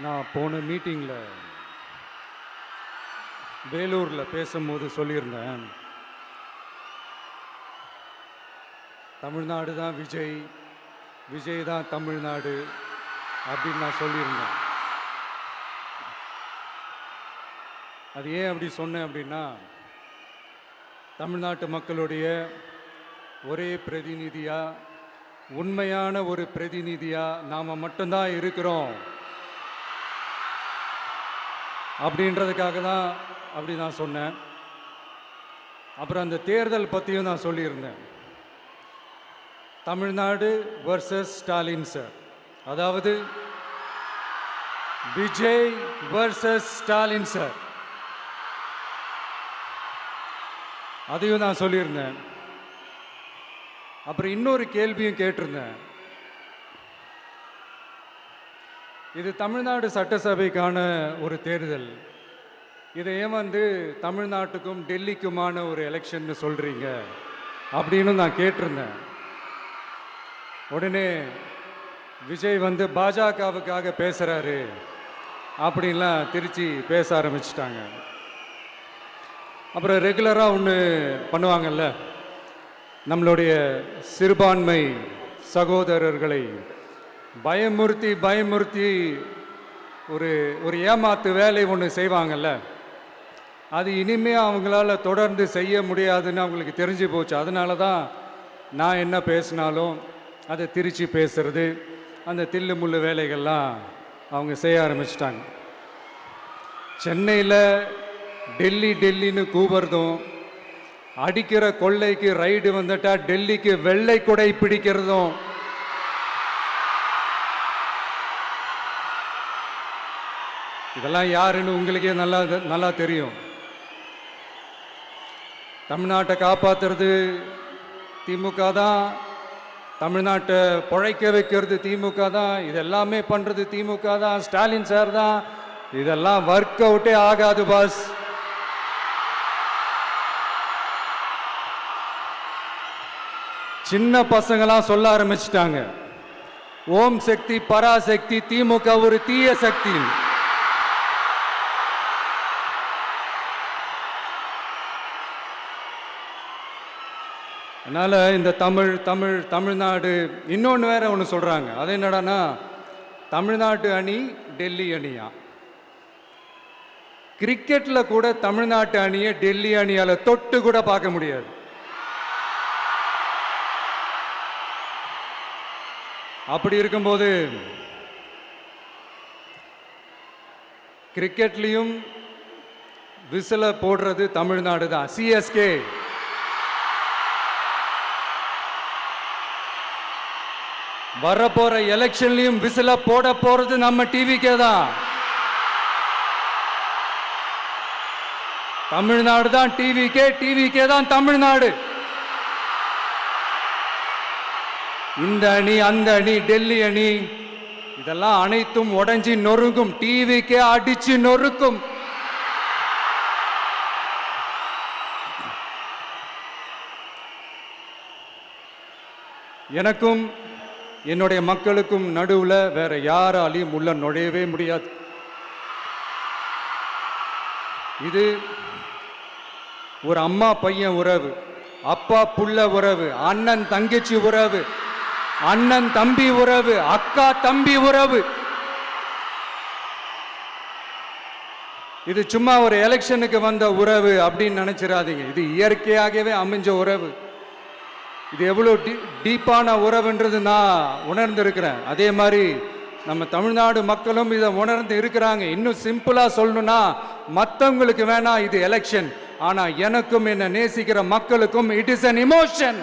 நான் போன மீட்டிங்கில் வேலூரில் பேசும்போது சொல்லியிருந்தேன், தமிழ்நாடு தான் விஜய், விஜய் தான் தமிழ்நாடு அப்படின்னு நான் சொல்லியிருந்தேன். அது ஏன் அப்படி சொன்னேன் அப்படின்னா, தமிழ்நாட்டு மக்களுடைய ஒரே பிரதிநிதியாக, உண்மையான ஒரு பிரதிநிதியாக நாம் மட்டும்தான் இருக்கிறோம் அப்படின்றதுக்காக தான் அப்படி நான் சொன்னேன். அப்புறம் அந்த தேர்தல் பற்றியும் நான் சொல்லியிருந்தேன். தமிழ்நாடு வர்சஸ் ஸ்டாலின் சார், அதாவது விஜய் வர்சஸ் ஸ்டாலின் சார், அதையும் நான் சொல்லியிருந்தேன். அப்புறம் இன்னொரு கேள்வியும் கேட்டிருந்தேன். இது தமிழ்நாடு சட்டசபைக்கான ஒரு தேர்தல், இதை ஏன் தமிழ்நாட்டுக்கும் டெல்லிக்குமான ஒரு எலெக்ஷன் சொல்கிறீங்க அப்படின்னு நான் கேட்டிருந்தேன். உடனே விஜய் பாஜகவுக்காக பேசுகிறாரு அப்படின்லாம் திருச்சி பேச ஆரம்பிச்சிட்டாங்க. அப்புறம் ரெகுலராக ஒன்று பண்ணுவாங்கல்ல, நம்மளுடைய சிறுபான்மை சகோதரர்களை பயமுறுத்தி பயமுறுத்தி ஒரு ஏமாத்து வேலை ஒன்று செய்வாங்கல்ல, அது இனிமே அவங்களால தொடர்ந்து செய்ய முடியாதுன்னு அவங்களுக்கு தெரிஞ்சு போச்சு. அதனால தான் நான் என்ன பேசினாலும் அதை திருச்சி பேசுறது, அந்த தில்லு முள்ளு வேலைகள்லாம் அவங்க செய்ய ஆரம்பிச்சிட்டாங்க. சென்னையில் டெல்லி டெல்லின்னு கூவுறதும், அடிக்கிற கொள்ளைக்கு ரைடு வந்துட்டா டெல்லிக்கு வெள்ளை கொடை பிடிக்கிறதும், இதெல்லாம் யாருன்னு உங்களுக்கே நல்லா தெரியும். தமிழ்நாட்டை காப்பாற்றுறது திமுக தான், தமிழ்நாட்டை பிழைக்க வைக்கிறது திமுக தான், இதெல்லாமே பண்ணுறது திமுக தான், ஸ்டாலின் சார் தான். இதெல்லாம் ஒர்க் அவுட்டே ஆகாது பாஸ். சின்ன பசங்களாம் சொல்ல ஆரம்பிச்சிட்டாங்க, ஓம் சக்தி பராசக்தி, திமுக ஒரு தீய சக்தி. அதனால் இந்த தமிழ்நாடு இன்னொன்று வேற ஒன்று சொல்கிறாங்க. அது என்னடான்னா, தமிழ்நாட்டு அணி டெல்லி அணியா. கிரிக்கெட்டில் கூட தமிழ்நாட்டு அணியை டெல்லி அணியால் தொட்டு கூட பார்க்க முடியாது. அப்படி இருக்கும்போது கிரிக்கெட்லையும் விசில போடுறது தமிழ்நாடு தான், சிஎஸ்கே. வரப்போற எலெக்ஷன்லையும் விசில போட போறது நம்ம டிவிக்கே தான். தமிழ்நாடு தான் டிவிக்கே, டிவிக்கே தான் தமிழ்நாடு. இந்த அணி அந்த அணி டெல்லி அணி இதெல்லாம் அனைத்தும் உடைஞ்சி நொறுங்கும், டிவிக்கே அடிச்சு நொறுக்கும். எனக்கும் என்னுடைய மக்களுக்கும் நடுவில் வேற யாராலையும் உள்ள நுழையவே முடியாது. இது ஒரு அம்மா பையன் உறவு, அப்பா புள்ள உறவு, அண்ணன் தங்கச்சி உறவு, அண்ணன் தம்பி உறவு, அக்கா தம்பி உறவு. இது சும்மா ஒரு எலெக்ஷனுக்கு வந்த உறவு அப்படின்னு நினைச்சிடாதீங்க. இது இயற்கையாகவே அமைஞ்ச உறவு. இது எவ்வளோ டீப்பான உறவுன்றது நான் உணர்ந்திருக்கிறேன். அதே மாதிரி நம்ம தமிழ்நாடு மக்களும் இதை உணர்ந்து இருக்கிறாங்க. இன்னும் சிம்பிளா சொல்லணும்னா, மற்றவங்களுக்கு வேணா இது எலெக்ஷன், ஆனா எனக்கும் என்ன நேசிக்கிற மக்களுக்கும் it is an emotion.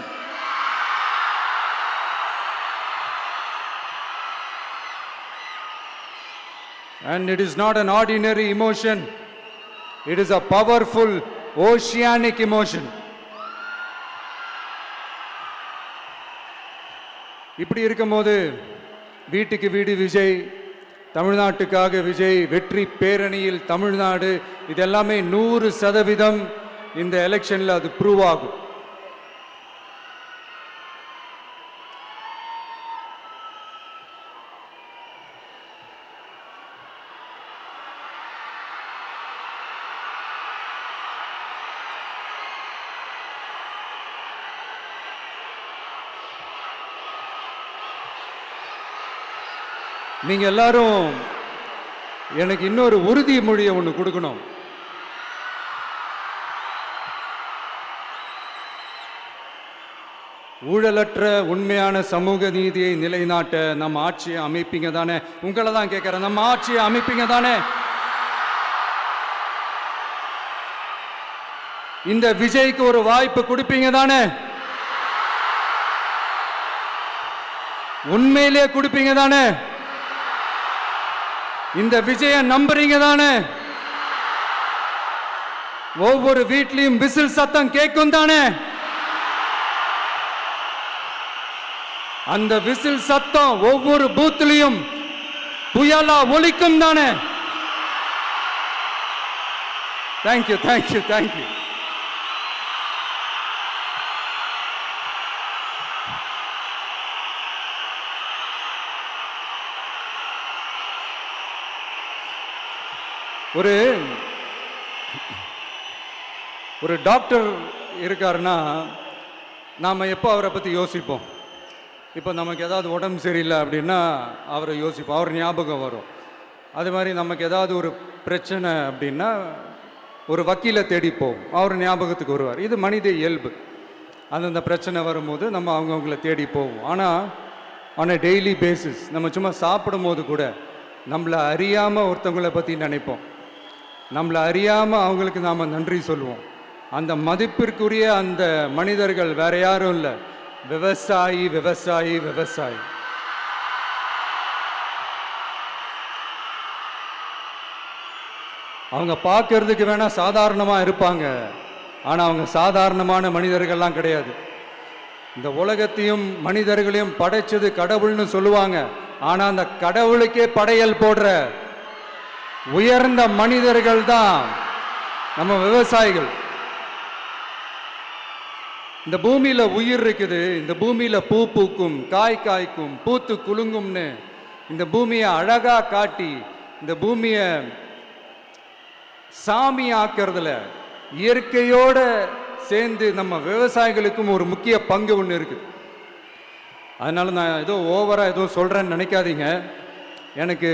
And it is not an ordinary emotion. It is a powerful oceanic emotion. இப்படி இருக்கும்போது வீட்டுக்கு வீடு விஜய், தமிழ்நாட்டுக்காக விஜய், வெற்றி பேரணியில் தமிழ்நாடு, இதெல்லாமே 100% இந்த எலெக்ஷன்ல அது ப்ரூவ் ஆகும். நீங்க எல்லாரும் எனக்கு இன்னொரு உறுதிமொழியை ஒன்று கொடுக்கணும். ஊழலற்ற உண்மையான சமூக நீதியை நிலைநாட்ட நம்ம ஆட்சியை அமைப்பீங்க தானே? உங்களை தான் கேட்கிறேன், நம்ம ஆட்சியை அமைப்பீங்க தானே? இந்த விஜய்க்கு ஒரு வாய்ப்பு கொடுப்பீங்க தானே? உண்மையிலே கொடுப்பீங்க தானே? இந்த விஜய நம்புறீங்க தானே? ஒவ்வொரு வீட்லயும் விசில் சத்தம் கேட்கும் தானே? அந்த விசில் சத்தம் ஒவ்வொரு பூத்திலையும் புயலா ஒலிக்கும் தானே? Thank you thank you thank you. ஒரு டாக்டர் இருக்காருன்னா நாம் எப்போ அவரை பற்றி யோசிப்போம்? இப்போ நமக்கு ஏதாவது உடம்பு சரியில்லை அப்படின்னா அவரை யோசிப்போம், அவர் ஞாபகம் வரும். அது மாதிரி நமக்கு ஏதாவது ஒரு பிரச்சனை அப்படின்னா ஒரு வக்கீலை தேடிப்போம், அவர் ஞாபகத்துக்கு வருவார். இது மனித இயல்பு. அந்தந்த பிரச்சனை வரும்போது நம்ம அவங்கவுங்கள தேடி போவோம். ஆனால் ஆன் அ டெய்லி பேசிஸ் நம்ம சும்மா சாப்பிடும் போது கூட நம்மளை அறியாமல் ஒருத்தவங்களை பற்றி நினைப்போம், நம்மளை அறியாமல் அவங்களுக்கு நாம் நன்றி சொல்லுவோம். அந்த மதிப்பிற்குரிய அந்த மனிதர்கள் வேற யாரும் இல்லை, விவசாயி விவசாயி விவசாயி. அவங்க பார்க்கறதுக்கு வேணா சாதாரணமாக இருப்பாங்க, ஆனால் அவங்க சாதாரணமான மனிதர்கள்லாம் கிடையாது. இந்த உலகத்தையும் மனிதர்களையும் படைச்சது கடவுள்னு சொல்லுவாங்க, ஆனால் அந்த கடவுளுக்கே படையல் போடுற உயர்ந்த மனிதர்கள் தான் நம்ம விவசாயிகள். இந்த பூமியில உயிர் இருக்குது, இந்த பூமியில பூ பூக்கும், காய் காய்க்கும், பூத்து குலுங்கும்னு இந்த பூமியை அழகா காட்டி இந்த பூமியை சாமி ஆக்கிறதுல இயற்கையோட சேர்ந்து நம்ம விவசாயிகளுக்கும் ஒரு முக்கிய பங்கு ஒன்று இருக்குது. அதனால நான் ஏதோ ஓவரா ஏதோ சொல்றேன்னு நினைக்காதீங்க. எனக்கு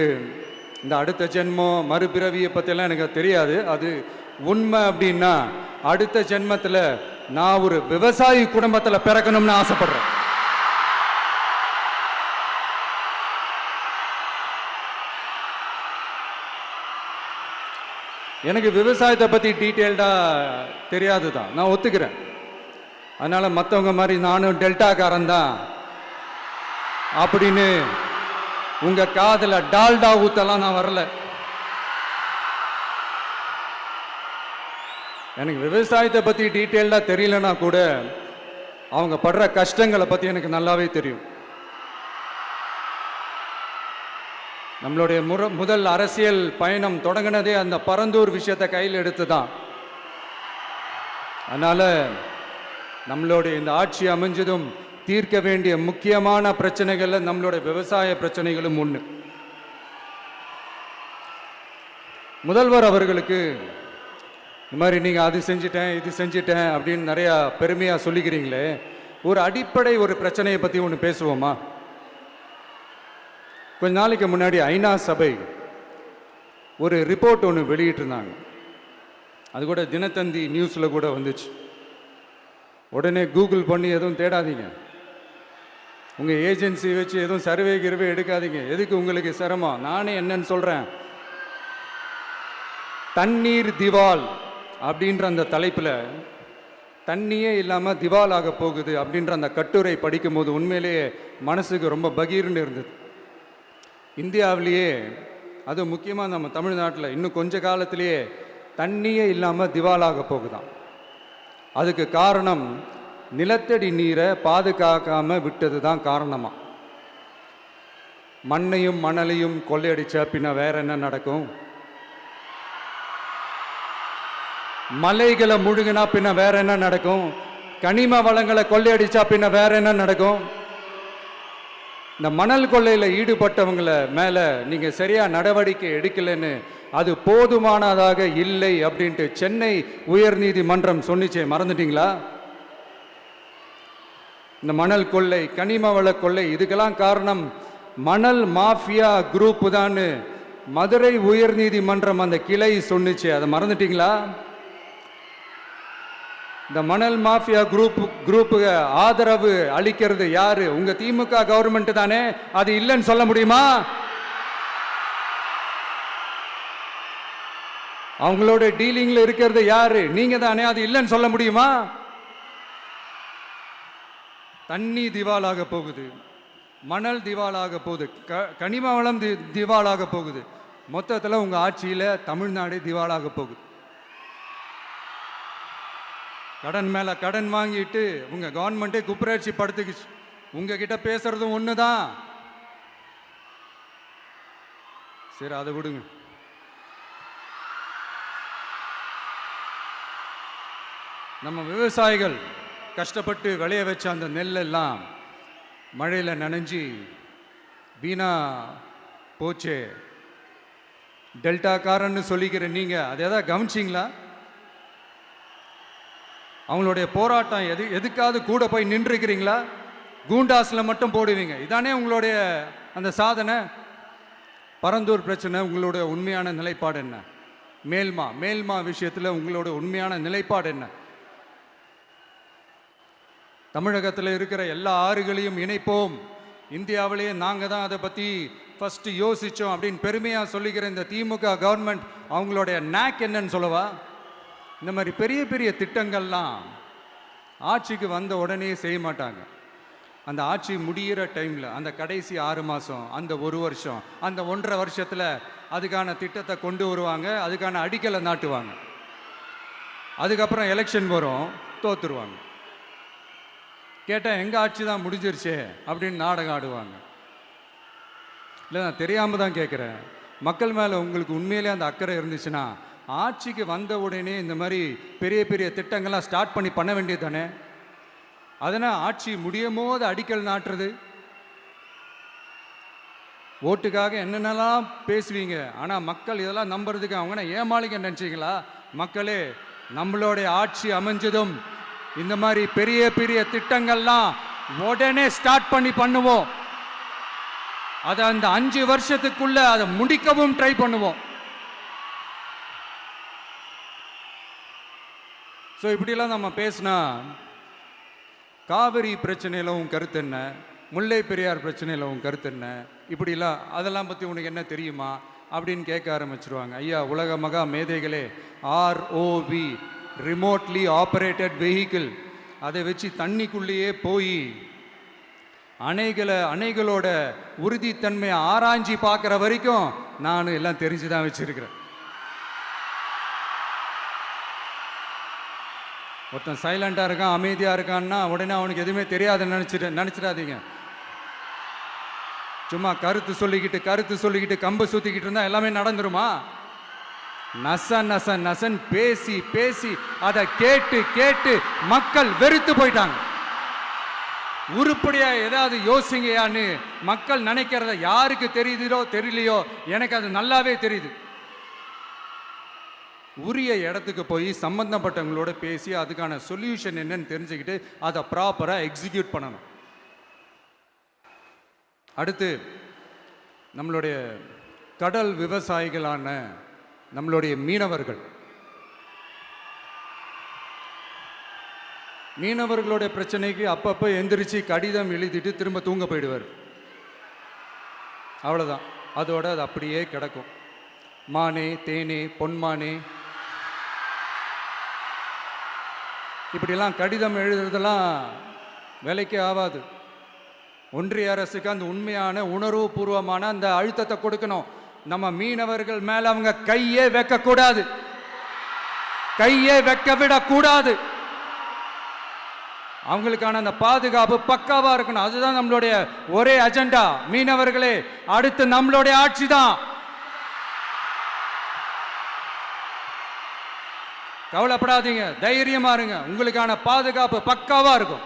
இந்த அடுத்த ஜென்மம் மறுபிறவியை பற்றியெல்லாம் எனக்கு தெரியாது. அது உண்மை அப்படின்னா அடுத்த ஜென்மத்தில் நான் ஒரு விவசாயி குடும்பத்தில் பிறக்கணும்னு ஆசைப்படுறேன். எனக்கு விவசாயத்தை பற்றி டீட்டெயில்டாக தெரியாது தான், நான் ஒத்துக்கிறேன். அதனால் மற்றவங்க மாதிரி நானும் டெல்டாக்காரன் தான் அப்படின்னு உங்கள் காதில் டால்டா ஊத்தலாம் நான் வரல. எனக்கு விவசாயத்தை பற்றி டீட்டெயில்டாக தெரியலனா கூட அவங்க படுற கஷ்டங்களை பற்றி எனக்கு நல்லாவே தெரியும். நம்மளுடைய முதல் அரசியல் பயணம் தொடங்கினதே அந்த பரந்தூர் விஷயத்தை கையில் எடுத்து தான். அதனால் நம்மளுடைய இந்த ஆட்சி அமைஞ்சதும் தீர்க்க வேண்டிய முக்கியமான பிரச்சனைகள்ல நம்மளுடைய விவசாய பிரச்சனைகளும் ஒன்று. முதல்வர் அவர்களுக்கு இந்த மாதிரி நீங்கள் அது செஞ்சிட்டேன் இது செஞ்சிட்டேன் அப்படின்னு நிறையா பெருமையாக சொல்லிக்கிறீங்களே, ஒரு அடிப்படை ஒரு பிரச்சனையை பற்றி ஒன்று பேசுவோமா? கொஞ்ச நாளைக்கு முன்னாடி ஐநா சபை ஒரு ரிப்போர்ட் ஒன்று வெளியிட்டிருந்தாங்க. அது கூட தினத்தந்தி நியூஸில் கூட வந்துச்சு. உடனே கூகுள் பண்ணி எதுவும் தேடாதீங்க, உங்கள் ஏஜென்சி வச்சு எதுவும் சர்வே கிருவே எடுக்காதீங்க. எதுக்கு உங்களுக்கு சிரமம்? நானே என்னன்னு சொல்கிறேன். தண்ணீர் திவால் அப்படின்ற அந்த தலைப்பில் தண்ணியே இல்லாமல் திவால் ஆக போகுது அப்படின்ற அந்த கட்டுரை படிக்கும்போது உண்மையிலேயே மனசுக்கு ரொம்ப பகீர்னு இருந்தது. இந்தியாவிலேயே அது முக்கியமாக நம்ம தமிழ்நாட்டில் இன்னும் கொஞ்ச காலத்திலேயே தண்ணியே இல்லாமல் திவாலாக போகுதான். அதுக்கு காரணம் நிலத்தடி நீரை பாதுகாக்காமல் விட்டது தான் காரணமா. மண்ணையும் மணலையும் கொள்ளையடிச்சா பின்ன வேற என்ன நடக்கும்? மலைகளை முழுகினா பின்ன வேற என்ன நடக்கும்? கனிம வளங்களை கொள்ளையடிச்சா பின்ன வேற என்ன நடக்கும்? இந்த மணல் கொள்ளையில் ஈடுபட்டவங்களை மேலே நீங்கள் சரியாக நடவடிக்கை எடுக்கலைன்னு அது போதுமானதாக இல்லை அப்படின்ட்டு சென்னை உயர்நீதிமன்றம் சொன்னிச்சே, மறந்துட்டீங்களா? இந்த மணல் கொள்ளை, கனிம வள கொள்ளை, இதுக்கெல்லாம் காரணம் மணல் மாஃபியா குரூப் தான் மதுரை உயர்நீதிமன்றம் அந்த கிளை சொன்னுச்சு. அதை மறந்துட்டீங்களா? இந்த மணல் மாஃபியா குரூப்புக்கு ஆதரவு அளிக்கிறது யாரு? உங்க திமுக கவர்மெண்ட் தானே. அது இல்லைன்னு சொல்ல முடியுமா? அவங்களோட டீலிங்ல இருக்கிறது யாரு? நீங்க தானே. அது இல்லைன்னு சொல்ல முடியுமா? தண்ணி திவாலாக போகுது, மணல் திவாலாக போகுது, கனிம வளம் திவாலாக போகுது. மொத்தத்தில் உங்க ஆட்சியில தமிழ்நாடு திவாலாக போகுது. கடன் மேல கடன் வாங்கிட்டு உங்க கவர்மெண்ட்டே குப்பராட்சி படுத்துக்குச்சு. உங்ககிட்ட பேசுறதும் ஒண்ணுதான். சரி, அதை விடுங்க. நம்ம விவசாயிகள் கஷ்டப்பட்டு விளைய வச்ச அந்த நெல்லெல்லாம் மழையில் நனைஞ்சி வீணா போச்சே. டெல்டாக்காரன்னு சொல்லிக்கிற நீங்க அதை எதாவது கவனிச்சிங்களா? அவங்களுடைய போராட்டம் எதுக்காவது கூட போய் நின்றுக்கிறீங்களா? கூண்டாஸில் மட்டும் போடுவீங்க. இதானே உங்களுடைய அந்த சாதனை. பரந்தூர் பிரச்சனை, உங்களுடைய உண்மையான நிலைப்பாடு என்ன? மேல்மா விஷயத்தில் உங்களோட உண்மையான நிலைப்பாடு என்ன? தமிழகத்தில் இருக்கிற எல்லா ஆறுகளையும் இணைப்போம், இந்தியாவிலேயே நாங்கள் தான் அதை பற்றி ஃபஸ்ட்டு யோசித்தோம் அப்படின்னு பெருமையாக சொல்லிக்கிற இந்த திமுக கவர்மெண்ட் அவங்களுடைய நாக் என்னன்னு சொல்லவா? இந்த மாதிரி பெரிய பெரிய திட்டங்கள்லாம் ஆட்சிக்கு வந்த உடனே செய்ய மாட்டாங்க. அந்த ஆட்சி முடிகிற டைமில், அந்த கடைசி 6 மாதம், அந்த 1 வருஷம், அந்த 1.5 வருஷத்தில் அதுக்கான திட்டத்தை கொண்டு வருவாங்க, அதுக்கான அடிக்கலை நாட்டுவாங்க. அதுக்கப்புறம் எலெக்ஷன் வரும், தோத்துருவாங்க. கேட்டால் எங்கள் ஆட்சி தான் முடிஞ்சிருச்சே அப்படின்னு நாடகம் ஆடுவாங்க. இல்லை, நான் தெரியாமல் தான் கேட்குறேன். மக்கள் மேலே உங்களுக்கு உண்மையிலே அந்த அக்கறை இருந்துச்சுன்னா ஆட்சிக்கு வந்த உடனே இந்த மாதிரி பெரிய பெரிய திட்டங்கள்லாம் ஸ்டார்ட் பண்ண வேண்டியது தானே. அதனால் ஆட்சி முடியும் போது அடிக்கல் நாட்டுறது. ஓட்டுக்காக என்னென்னலாம் பேசுவீங்க, ஆனால் மக்கள் இதெல்லாம் நம்புறதுக்கு அவங்க ஏமாளிங்க நினச்சிங்களா? மக்களே, நம்மளுடைய ஆட்சி அமைஞ்சதும் இந்த மாதிரி பெரிய பெரிய திட்டங்கள்லாம் உடனே ஸ்டார்ட் பண்ணுவோம். அதை அந்த 5 வருஷத்துக்குள்ள அதை முடிக்கவும் ட்ரை பண்ணுவோம். ஸோ இப்படிலாம் நம்ம பேசினா காவிரி பிரச்சனையில் உன் கருத்து என்ன, முல்லை பெரியார் பிரச்சனையில் உன் கருத்து என்ன, இப்படிலாம் அதெல்லாம் பற்றி உனக்கு என்ன தெரியுமா அப்படின்னு கேட்க ஆரம்பிச்சிருவாங்க. ஐயா, உலக மகா மேதைகளே, ROV, ரிமோட்லி ஆப்ரேட்டட் வெஹிக்கிள், அதை வச்சு தண்ணிக்குள்ளேயே போய் அணைகளோட உறுதித்தன்மையை ஆராய்ச்சி பார்க்குற வரைக்கும் நான் எல்லாம் தெரிஞ்சு தான் வச்சிருக்கிறேன். ஒருத்தன் சைலண்டாக இருக்கான், அமைதியாக இருக்கான்னா உடனே அவனுக்கு எதுவுமே தெரியாதுன்னு நினச்சிடாதீங்க. சும்மா கருத்து சொல்லிக்கிட்டு கம்பு சுற்றிக்கிட்டு இருந்தால் எல்லாமே நடந்துருமா? நசன் பேசி அதை கேட்டு மக்கள் வெறுத்து போயிட்டாங்க. உருப்படியா ஏதாவது யோசிங்கயான்னு மக்கள் நினைக்கிறத யாருக்கு தெரியுதோ தெரியலையோ, எனக்கு அது நல்லாவே தெரியுது. உரிய இடத்துக்கு போய் சம்பந்தப்பட்டவங்களோட பேசி அதுக்கான சொல்யூஷன் என்னன்னு தெரிஞ்சுக்கிட்டு அதை ப்ராப்பராக எக்ஸிக்யூட் பண்ணணும். அடுத்து, நம்மளுடைய கடல் விவசாயிகளான நம்மளுடைய மீனவர்களுடைய பிரச்சனைக்கு அப்பப்போ எந்திரிச்சு கடிதம் எழுதிட்டு திரும்ப தூங்க போயிடுவார். அவ்வளோதான், அதோட அது அப்படியே கிடக்கும். மானே, தேனே, பொன்மானே, இப்படிலாம் கடிதம் எழுதுறதெல்லாம் வேலைக்கே ஆகாது. ஒன்றிய அரசுக்கு அந்த உண்மையான உணர்வுபூர்வமான அந்த அழுத்தத்தை கொடுக்கணும். நம்ம மீனவர்கள் மேல அவங்க கையே வைக்கக்கூடாது, கையே வைக்க விடக்கூடாது. அவங்களுக்கான அந்த பாதுகாப்பு பக்காவா இருக்கணும். அதுதான் நம்மளுடைய ஒரே அஜெண்டா. மீனவர்களே, அடுத்து நம்மளுடைய ஆட்சி தான். கவலைப்படாதீங்க, தைரியமா இருங்க, உங்களுக்கான பாதுகாப்பு பக்காவா இருக்கும்.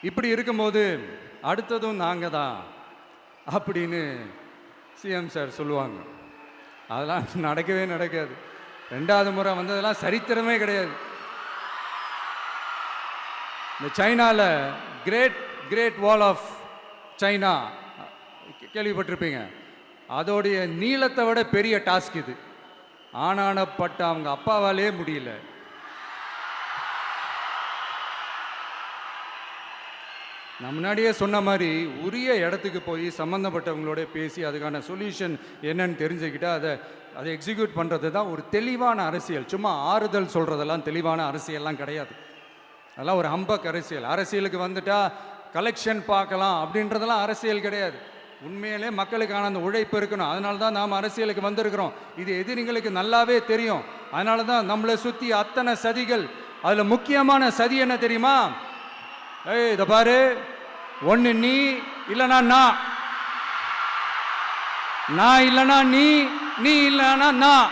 இப்படி இருக்கும்போது அடுத்ததும் நாங்க தான் அப்படின்னு சிஎம் சார் சொல்லுவாங்க. அதெல்லாம் நடக்கவே நடக்காது. 2வது முறை வந்ததெல்லாம் சரித்திரமே கிடையாது. இந்த சைனாவில் கிரேட் வால் ஆஃப் சைனா கேள்விப்பட்டிருப்பீங்க. அதோடைய நீளத்தை விட பெரிய டாஸ்க் இது. ஆனானப்பட்ட அவங்க அப்பாவாலே முடியல. நான் முன்னாடியே சொன்ன மாதிரி உரிய இடத்துக்கு போய் சம்மந்தப்பட்டவங்களோட பேசி அதுக்கான சொல்யூஷன் என்னன்னு தெரிஞ்சுக்கிட்டா அதை எக்ஸிக்யூட் பண்ணுறது தான் ஒரு தெளிவான அரசியல். சும்மா ஆறுதல் சொல்கிறதெல்லாம் தெளிவான அரசியல்லாம் கிடையாது. அதெல்லாம் ஒரு ஹம்பக் அரசியல். அரசியலுக்கு வந்துட்டா கலெக்ஷன் பார்க்கலாம் அப்படின்றதெல்லாம் அரசியல் கிடையாது. உண்மையிலே மக்களுக்கான அந்த உழைப்பு இருக்கணும். அதனால தான் நாம் அரசியலுக்கு வந்திருக்கிறோம். இது எதிரிங்களுக்கு நல்லாவே தெரியும். அதனால தான் நம்மளை சுற்றி அத்தனை சதிகள். அதில் முக்கியமான சதி என்ன தெரியுமா? இதை பாரு, ஒன்று நீ இல்லைனா நான் இல்லைனா நீ இல்லைனா நான்.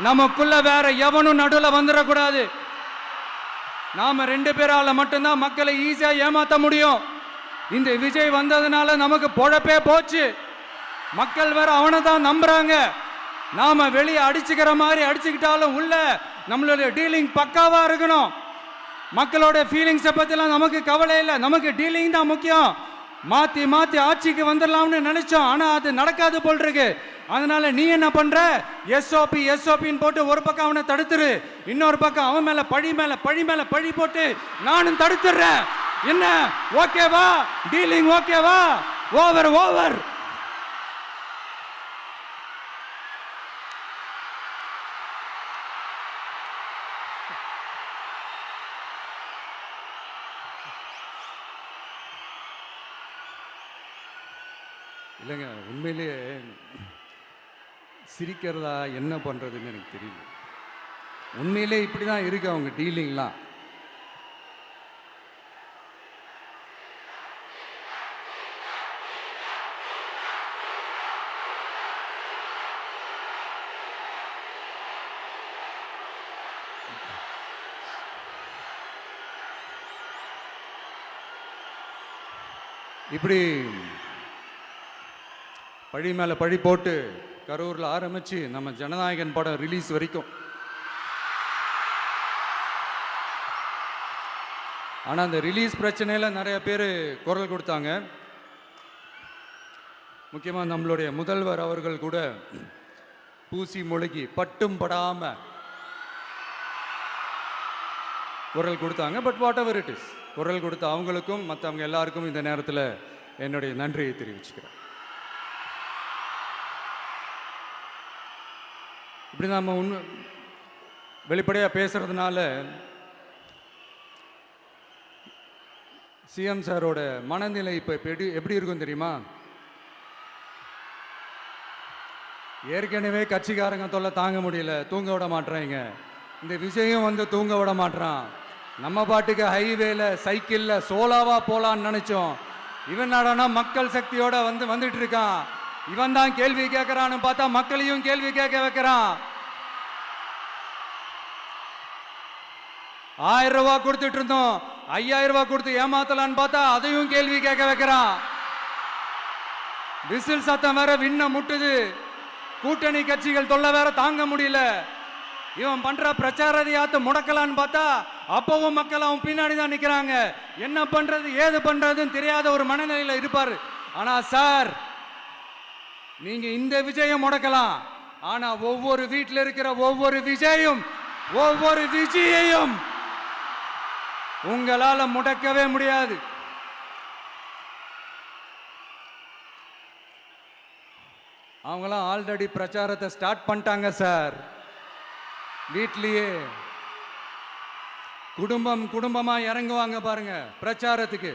நமக்குள்ள வேற எவனும் நடுவில் வந்துடக்கூடாது. நாம 2 பேரால மட்டும்தான் மக்களை ஈஸியா ஏமாத்த முடியும். இந்த விஜய் வந்ததுனால நமக்கு பொழப்பே போச்சு. மக்கள் வேற அவனை தான் நம்புறாங்க. நாம வெளியே அடிச்சுக்கிற மாதிரி அடிச்சுக்கிட்டாலும் உள்ள நம்மளுடைய டீலிங் பக்காவா இருக்கணும். மக்களோட ஃபீலிங்ஸை பத்திலாம் நமக்கு கவலை இல்லை. நமக்கு டீலிங் தான் முக்கியம். மாத்தி ஆட்சிக்கு வந்துடலாம்னு நினைச்சோம். ஆனா அது நடக்காது போல் இருக்கு. அதனால நீ என்ன பண்ற? எஸ்ஓபின்னு போட்டு ஒரு பக்கம் அவனை தடுத்துரு, இன்னொரு பக்கம் அவன் மேல பழி போட்டு நானும் தடுத்துறேன். என்ன ஓகேவா? டீலிங் ஓகேவா? ஓவர். இல்லைங்க, உண்மையிலேயே சிரிக்கிறதா என்ன பண்ணுறதுன்னு எனக்கு தெரியல. உண்மையிலே இப்படி தான் இருக்கு அவங்க டீலிங்லாம். இப்படி பழி மேலே பழி போட்டு கரூரில் ஆரம்பித்து நம்ம ஜனநாயகன் படம் ரிலீஸ் வரைக்கும். ஆனால் அந்த ரிலீஸ் பிரச்சனையில் நிறைய பேர் குரல் கொடுத்தாங்க. முக்கியமாக நம்மளுடைய முதல்வர் அவர்கள் கூட பூசி முழுகி பட்டும் படாமல் குரல் கொடுத்தாங்க. But what ever it is, குரல் கொடுத்த அவங்களுக்கும் மற்றவங்க எல்லாருக்கும் இந்த நேரத்தில் என்னுடைய நன்றியை தெரிவிச்சுக்கிறேன். இப்படி நம்ம வெளிப்படையாக பேசுறதுனால சிஎம் சாரோட மனநிலை இப்போ எப்படி இருக்கும் தெரியுமா? ஏற்கனவே கட்சிக்காரங்க தொல்லை தாங்க முடியல, தூங்க விட மாட்டேறாங்க. இந்த விஜயும் வந்து தூங்க விட மாட்டான். நம்ம பாட்டுக்கு ஹைவேல சைக்கிளில் சோலாவா போலான்னு நினைச்சோம். இவன் நாடானா மக்கள் சக்தியோட வந்துட்டு இருக்கான். இவன் தான் கேள்வி கேட்கறான்னு பார்த்தா மக்களையும் கேள்வி கேட்க வைக்கிறான். 1000 ரூபாய் கொடுத்துட்டு இருந்தோம், 5000 ரூபாய் கொடுத்து ஏமாத்தலான்னு பார்த்தா அதையும் கேள்வி கேட்க வைக்கிறான். விசில் சத்தம் வேற விண்ண முட்டுது. கூட்டணி கட்சிகள் தொல்லை வேற தாங்க முடியல. இவன் பண்ற பிரச்சாரத்தையாத்த முடக்கலான்னு பார்த்தா அப்பவும் மக்கள் அவன் பின்னாடி தான் நிக்கிறாங்க. என்ன பண்றது ஏது பண்றதுன்னு தெரியாத ஒரு மனநிலையில இருப்பாரு. ஆனா சார், நீங்க இந்த விஜயம் முடக்கலாம். ஆனா ஒவ்வொரு வீட்டில் இருக்கிற ஒவ்வொரு விஜயையும் உங்களால முடக்கவே முடியாது. அவங்களாம் ஆல்ரெடி பிரச்சாரத்தை ஸ்டார்ட் பண்ணிட்டாங்க சார். வீட்லயே குடும்பமா இறங்குவாங்க பாருங்க பிரச்சாரத்துக்கு.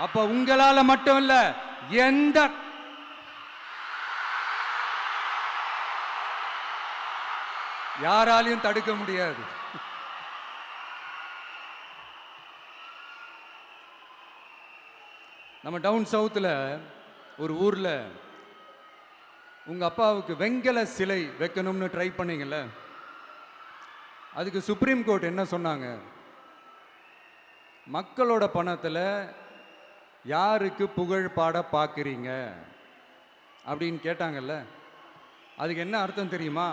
அப்ப உங்களால மட்டும் இல்ல, எந்த யாராலையும் தடுக்க முடியாது. நம்ம டவுன் சவுத்தில் ஒரு ஊரில் உங்கள் அப்பாவுக்கு வெங்கல சிலை வைக்கணும்னு ட்ரை பண்ணீங்கல்ல, அதுக்கு சுப்ரீம் கோர்ட் என்ன சொன்னாங்க? மக்களோட பணத்தில் யாருக்கு புகழ் பாட பார்க்குறீங்க அப்படின்னு கேட்டாங்கல்ல. அதுக்கு என்ன அர்த்தம் தெரியுமா?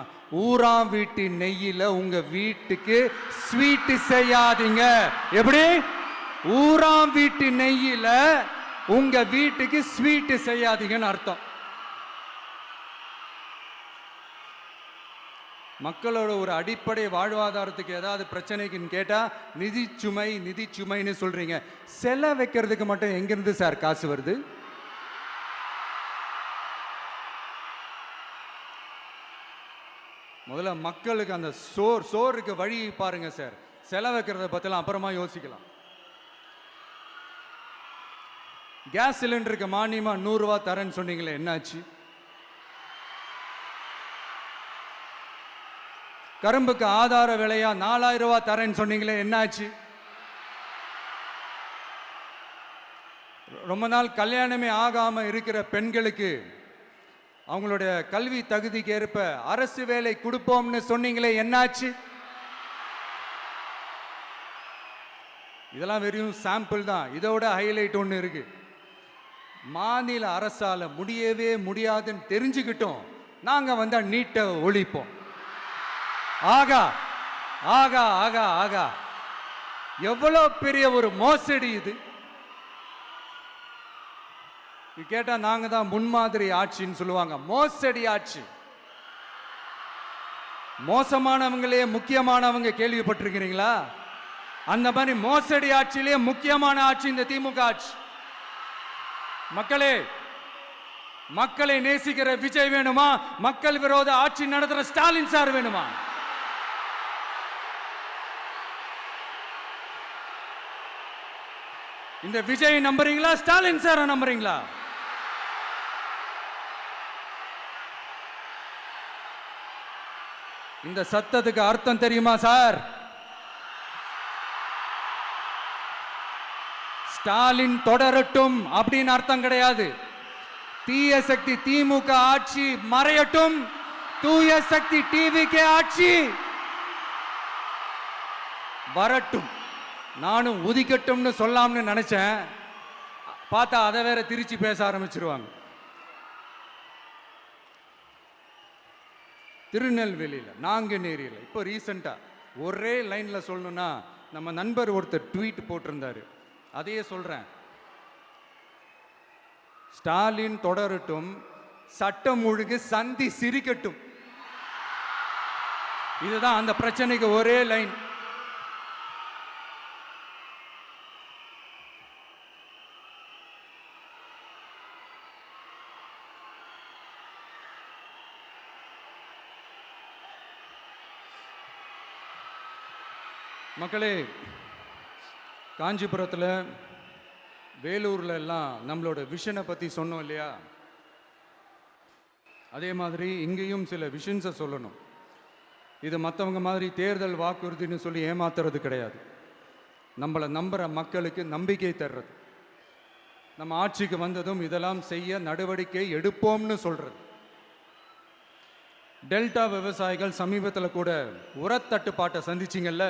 ஊராம் வீட்டு நெய்யில் உங்கள் வீட்டுக்கு ஸ்வீட்டு செய்யாதீங்க. எப்படி? ஊராம் வீட்டு நெய்யில உங்க வீட்டுக்கு ஸ்வீட் செய்யாதீங்கன்னு அர்த்தம். மக்களோட ஒரு அடிப்படை வாழ்வாதாரத்துக்கு ஏதாவது பிரச்சனைக்குன்னு கேட்டா நிதி சுமைன்னு சொல்றீங்க. செல வைக்கிறதுக்கு மட்டும் எங்கிருந்து சார் காசு வருது? முதல்ல மக்களுக்கு அந்த சோறுக்கு வழி பாருங்க சார். செலவைக்கிறத பத்திலாம் அப்புறமா யோசிக்கலாம். கேஸ் சிலிண்டருக்கு மானியமா 100 ரூபாய் தரேன்னு சொன்னீங்களே, என்னாச்சு? கரும்புக்கு ஆதார விலையா 4000 ரூபாய் தரேன்னு சொன்னீங்களே, என்னாச்சு? ரொம்ப நாள் கல்யாணமே ஆகாம இருக்கிற பெண்களுக்கு அவங்களுடைய கல்வி தகுதிக்கு ஏற்ப அரசு வேலை கொடுப்போம்னு சொன்னீங்களே, என்னாச்சு? இதெல்லாம் வெறும் சாம்பிள் தான். இதோட ஹைலைட் ஒன்று இருக்கு. மாநில அரசால முடியவே முடியாதுன்னு தெரிஞ்சுக்கிட்டோம், நாங்க வந்தா நீட்டை ஒழிப்போம். ஆகா ஆகா ஆகா ஆகா, எவ்வளவு பெரிய ஒரு மோசடி இது! கேட்டா நாங்க தான் முன்மாதிரி ஆட்சின்னு சொல்லுவாங்க. மோசடி ஆட்சி. மோசமானவங்களே முக்கியமானவங்க கேள்விப்பட்டிருக்கிறீங்களா? அந்த மாதிரி மோசடி ஆட்சியிலே முக்கியமான ஆட்சி இந்த திமுக ஆட்சி. மக்களே, மக்களை நேசிக்கிற விஜய் வேணுமா? மக்கள் விரோத ஆட்சி நடத்துற ஸ்டாலின் சார் வேணுமா? இந்த விஜய் நம்புறீங்களா, ஸ்டாலின் சார் நம்புறீங்களா? இந்த சத்தத்துக்கு அர்த்தம் தெரியுமா சார்? ஸ்டாலின் தொடரட்டும் அப்படின்னு அர்த்தம் கிடையாது. தீய சக்தி திமுக ஆட்சி மறையட்டும், தூய சக்தி டிவிகே ஆட்சி வரட்டும். நானும் உதிக்கட்டும்னு சொல்லாம்னு நினைச்சேன், பார்த்தா அதை வேற திருச்சி பேச ஆரம்பிச்சிருவாங்க. திருநெல்வேலியில், நாங்குநேரியில் இப்போ ரீசெண்டா ஒரே லைன்ல சொல்லணும்னா, நம்ம நண்பர் ஒருத்தர் ட்வீட் போட்டிருந்தாரு, அதையே சொல்றேன். ஸ்டாலின் தொடரட்டும், சட்டம் ஒழுங்கு சந்தி சிரிக்கட்டும். இதுதான் அந்த பிரச்சனைக்கு ஒரே லைன். மக்களே, காஞ்சிபுரத்தில், வேலூர்ல எல்லாம் நம்மளோட விஷனை பற்றி சொன்னோம் இல்லையா? அதே மாதிரி இங்கேயும் சில விஷன்ஸை சொல்லணும். இது மற்றவங்க மாதிரி தேர்தல் வாக்குறுதின்னு சொல்லி ஏமாத்துறது கிடையாது. நம்மளை நம்புகிற மக்களுக்கு நம்பிக்கை தர்றது. நம்ம ஆட்சிக்கு வந்ததும் இதெல்லாம் செய்ய நடவடிக்கை எடுப்போம்னு சொல்றது. டெல்டா விவசாயிகள் சமீபத்தில் கூட உரத்தட்டுப்பாட்டை சந்திச்சிங்கல்ல.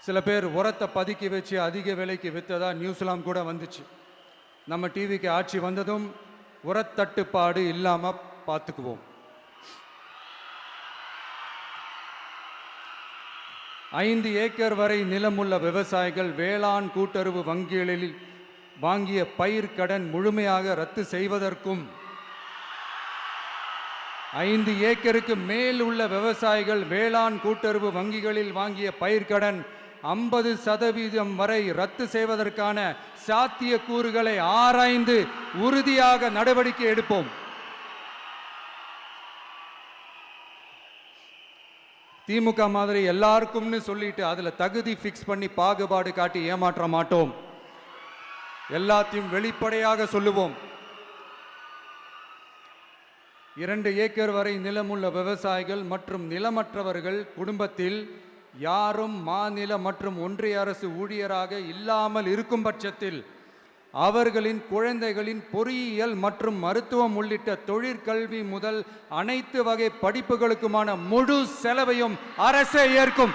சில பேர் உரத்தை பதுக்கி வச்சு அதிக விலைக்கு விற்றதா நியூஸ்லாம் கூட வந்துச்சு. நம்ம டிவிக்கு ஆட்சி வந்ததும் உரத்தட்டுப்பாடு இல்லாம பார்த்துக்குவோம். 5 ஏக்கர் வரை நிலமுள்ள விவசாயிகள் வேளாண் கூட்டுறவு வங்கிகளில் வாங்கிய பயிர் கடன் முழுமையாக ரத்து செய்வதற்கும், 5 ஏக்கருக்கு மேல் உள்ள விவசாயிகள் வேளாண் கூட்டுறவு வங்கிகளில் வாங்கிய பயிர்க்கடன் 50% வரை ரத்து செய்வதற்கான சாத்திய கூறுகளை ஆராய்ந்து உறுதியாக நடவடிக்கை எடுப்போம். திமுக மாதிரி எல்லாருக்கும்னு சொல்லிட்டு அதுல தகுதி ஃபிக்ஸ் பண்ணி பாகுபாடு காட்டி ஏமாற்ற மாட்டோம். எல்லாத்தையும் வெளிப்படையாக சொல்லுவோம். 2 ஏக்கர் வரை நிலமுள்ள விவசாயிகள் மற்றும் நிலமற்றவர்கள் குடும்பத்தில் யாரும் மாநில மற்றும் ஒன்றிய அரசு ஊழியராக இல்லாமல் இருக்கும் பட்சத்தில் அவர்களின் குழந்தைகளின் பொறியியல் மற்றும் மருத்துவம் உள்ளிட்ட தொழிற்கல்வி முதல் அனைத்து வகை படிப்புகளுக்குமான முழு செலவையும் அரசே ஏற்கும்.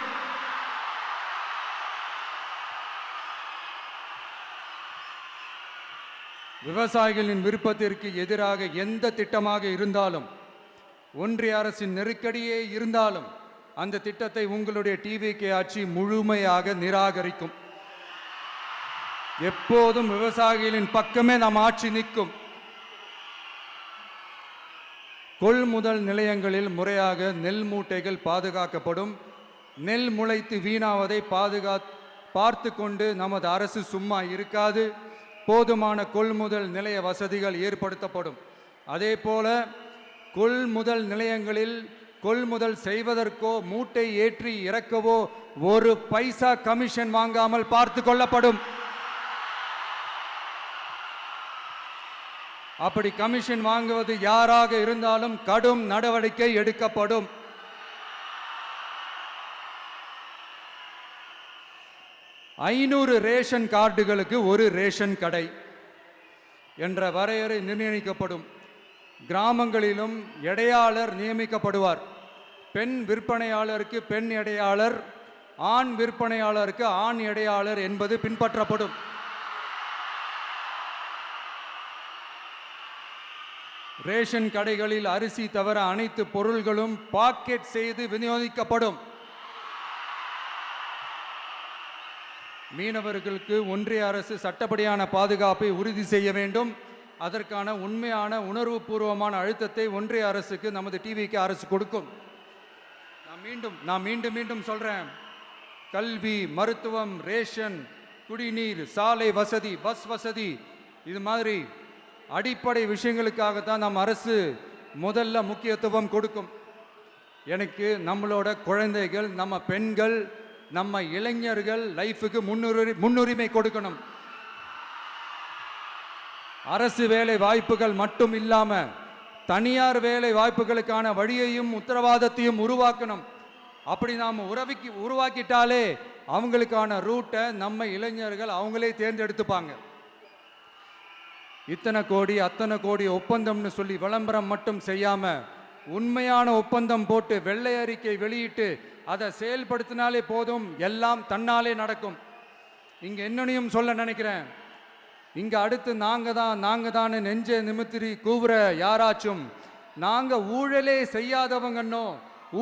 விவசாயிகளின் விருப்பத்திற்கு எதிராக எந்த திட்டமாக இருந்தாலும், ஒன்றிய அரசின் நெருக்கடியே இருந்தாலும், அந்த திட்டத்தை உங்களுடைய டிவிகே ஆட்சி முழுமையாக நிராகரிக்கும். எப்போதும் விவசாயிகளின் பக்கமே நம் ஆட்சி நிற்கும். கொள்முதல் நிலையங்களில் முறையாக நெல் மூட்டைகள் பாதுகாக்கப்படும். நெல் முளைத்து வீணாவதை பார்த்து கொண்டு நமது அரசு சும்மா இருக்காது. போதுமான கொள்முதல் நிலைய வசதிகள் ஏற்படுத்தப்படும். அதே போல கொள்முதல் நிலையங்களில் கொள்முதல் செய்வதற்கோ மூட்டை ஏற்றி இறக்கவோ ஒரு பைசா கமிஷன் வாங்காமல் பார்த்து கொள்ளப்படும். அப்படி கமிஷன் வாங்குவது யாராக இருந்தாலும் கடும் நடவடிக்கை எடுக்கப்படும். ஐநூறு ரேஷன் கார்டுகளுக்கு ஒரு ரேஷன் கடை என்ற வரையறை நிர்ணயிக்கப்படும். கிராமங்களிலும் எடையாளர் நியமிக்கப்படுவார். பெண் விற்பனையாளருக்கு பெண் எடையாளர், ஆண் விற்பனையாளருக்கு ஆண் எடையாளர் என்பது பின்பற்றப்படும். ரேஷன் கடைகளில் அரிசி தவிர அனைத்து பொருள்களும் பாக்கெட் செய்து விநியோகிக்கப்படும். மீனவர்களுக்கு ஒன்றிய அரசு சட்டப்படியான பாதுகாப்பை உறுதி செய்ய வேண்டும். அதற்கான உண்மையான உணர்வுபூர்வமான அழுத்தத்தை ஒன்றிய அரசுக்கு நமது டிவிக்கு அரசு கொடுக்கும். நான் மீண்டும் சொல்றேன். கல்வி, மருத்துவம், ரேஷன், குடிநீர், சாலை வசதி, பஸ் வசதி, இது மாதிரி அடிப்படை விஷயங்களுக்காகத்தான் நம் அரசு முதல்ல முக்கியத்துவம் கொடுக்கும். எனக்கு நம்மளோட குழந்தைகள், நம்ம பெண்கள், நம்ம இளைஞர்கள் லைஃபுக்கு முன்னுரிமை கொடுக்கணும். அரசு வேலை வாய்ப்புகள் மட்டும் இல்லாம தனியார் வேலை வாய்ப்புகளுக்கான வழியையும் உத்தரவாதத்தையும் உருவாக்கணும். அப்படி நாம் உருவாக்கிட்டாலே அவங்களுக்கான ரூட்டை நம்ம இளைஞர்கள் அவங்களே தேர்ந்தெடுத்துப்பாங்க. இத்தனை கோடி அத்தனை கோடி ஒப்பந்தம்னு சொல்லி விளம்பரம் மட்டும் செய்யாம உண்மையான ஒப்பந்தம் போட்டு வெள்ளை அறிக்கை வெளியிட்டு அதை செயல்படுத்தினாலே போதும், எல்லாம் தன்னாலே நடக்கும். இங்க என்னனையும் சொல்ல நினைக்கிறேன். இங்க அடுத்து நாங்க தான் நெஞ்ச நிமித்திரி கூவுற யாராச்சும் நாங்க ஊழலே செய்யாதவங்கன்னோ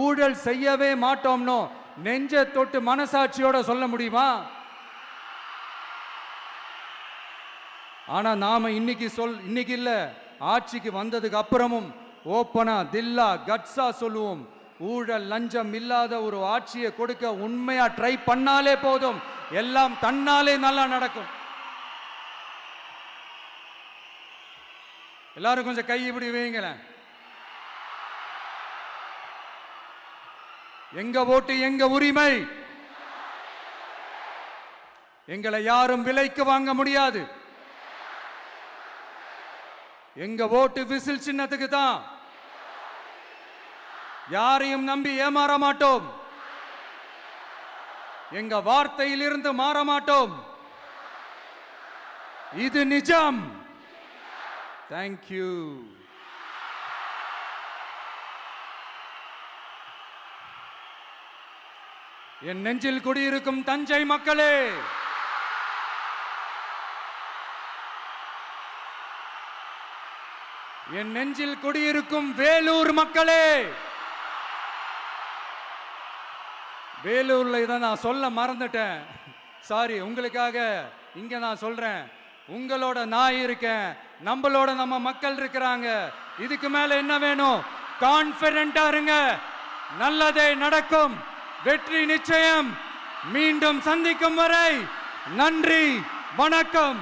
ஊழல் செய்யவே மாட்டோம்னோ நெஞ்ச தொட்டு மனசாட்சியோட சொல்ல முடியுமா? ஆனா நாம இன்னைக்கு இல்ல, ஆட்சிக்கு வந்ததுக்கு அப்புறமும் ஓப்பனா தில்லா கட்ஸா சொல்லுவோம். ஊழல் லஞ்சம் இல்லாத ஒரு ஆட்சியை கொடுக்க உண்மையா ட்ரை பண்ணாலே போதும், எல்லாம் தன்னாலே நல்லா நடக்கும். எல்லாரும் கொஞ்சம் கை இப்படி வைங்களேன். எங்க ஓட்டு எங்க உரிமை. எங்களை யாரும் விலைக்கு வாங்க முடியாது. எங்க ஓட்டு விசில் சின்னத்துக்கு தான். யாரையும் நம்பி ஏமாற மாட்டோம். எங்க வார்த்தையிலிருந்து மாற மாட்டோம். இது நிஜம். தேங்க்யூ. என் நெஞ்சில் குடியிருக்கும் தஞ்சை மக்களே, என் நெஞ்சில் குடியிருக்கும் வேலூர் மக்களே, வேலூர்ல இதை நான் சொல்ல மறந்துட்டேன், சாரி. உங்களுக்காக இங்க நான் சொல்றேன். உங்களோட நான் இருக்கேன், நம்மளோட நம்ம மக்கள் இருக்கிறாங்க. இதுக்கு மேல என்ன வேணும்? கான்பிடென்ட்டா இருங்க. நல்லதே நடக்கும். வெற்றி நிச்சயம். மீண்டும் சந்திக்கும் வரை நன்றி, வணக்கம்.